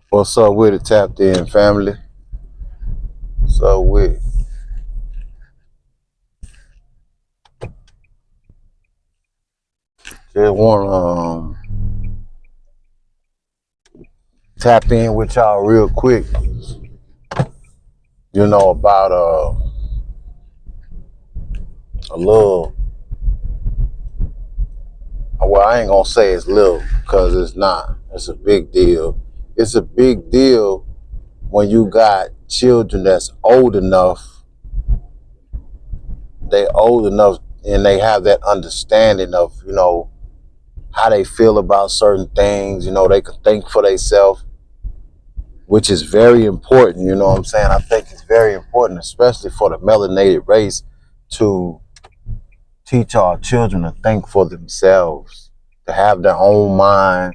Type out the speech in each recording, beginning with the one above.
What's up with it, Tapped In family? What's up with it? Just want to tap in with y'all real quick. About a little. Well, I ain't gonna say it's little because it's not. It's a big deal. It's a big deal when you got children that's old enough. They old enough and they have that understanding of how they feel about certain things. They can think for themselves, which is very important. You know what I'm saying? I think it's very important, especially for the melanated race, to teach our children to think for themselves, to have their own mind,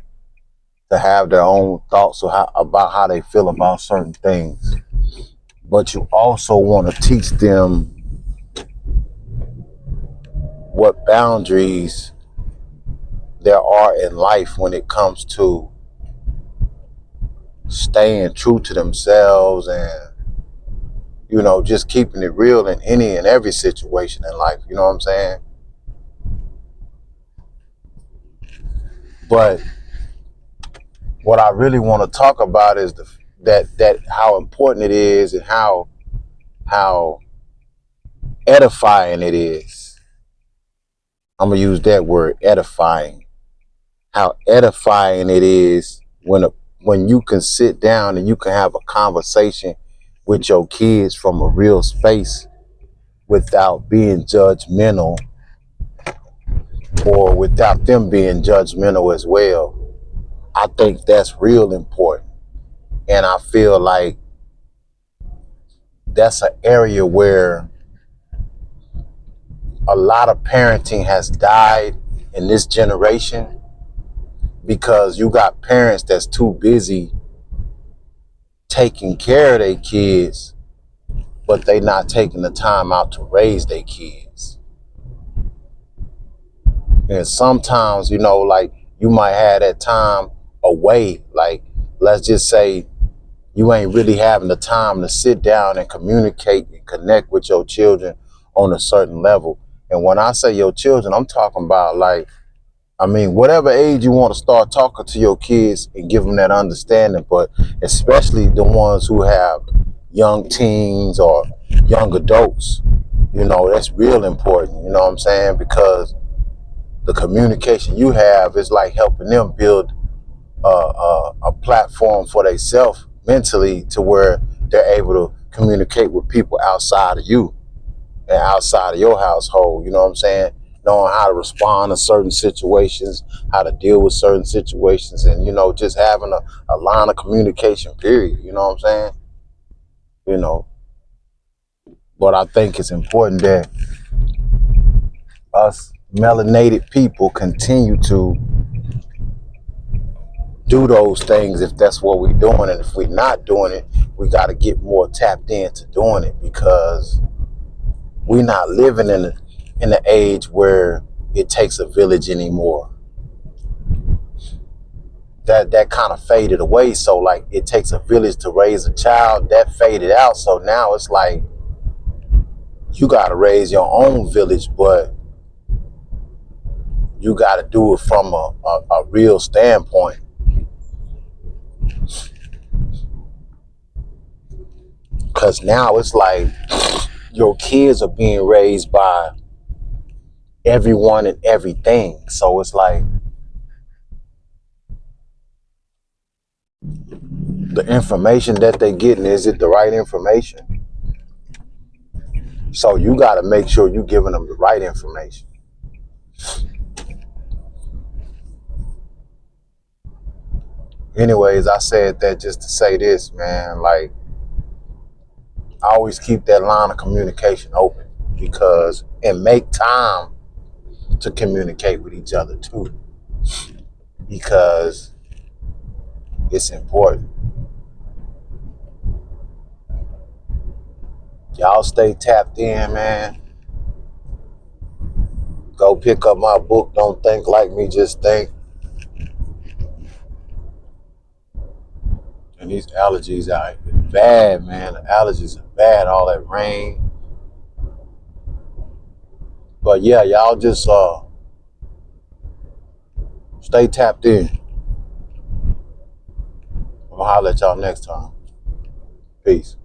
to have their own thoughts about how they feel about certain things. But you also want to teach them what boundaries there are in life when it comes to staying true to themselves and just keeping it real in any and every situation in life. You know what I'm saying? But what I really want to talk about is that how important it is and how edifying it is. I'm gonna use that word, edifying. How edifying it is when you can sit down and you can have a conversation with your kids from a real space without being judgmental or without them being judgmental as well. I think that's real important. And I feel like that's an area where a lot of parenting has died in this generation because you got parents that's too busy taking care of their kids, but they not taking the time out to raise their kids. And sometimes, like you might have that time away. Like, let's just say you ain't really having the time to sit down and communicate and connect with your children on a certain level. And when I say your children, I'm talking about whatever age you want to start talking to your kids and give them that understanding, but especially the ones who have young teens or young adults, that's real important, you know what I'm saying? Because the communication you have is like helping them build a platform for themselves mentally to where they're able to communicate with people outside of you and outside of your household, you know what I'm saying? Knowing how to respond to certain situations, how to deal with certain situations, and, just having a line of communication, period, you know what I'm saying? You know, but I think it's important that us melanated people continue to do those things if that's what we're doing. And if we're not doing it, we got to get more tapped into doing it because we're not living in the age where it takes a village anymore. That kind of faded away. So like it takes a village to raise a child, that faded out. So now it's like you got to raise your own village, but you got to do it from a real standpoint. Because now it's like your kids are being raised by everyone and everything. So it's like the information that they getting, is it the right information? So you got to make sure you're giving them the right information. Anyways, I said that just to say this, man. Like, I always keep that line of communication open because and make time to communicate with each other too, because it's important. Y'all stay tapped in, man. Go pick up my book, Don't Think Like Me, Just Think. And these allergies are bad, man. The allergies are bad, all that rain. But yeah, y'all just stay tapped in. I'm gonna holler at y'all next time. Peace.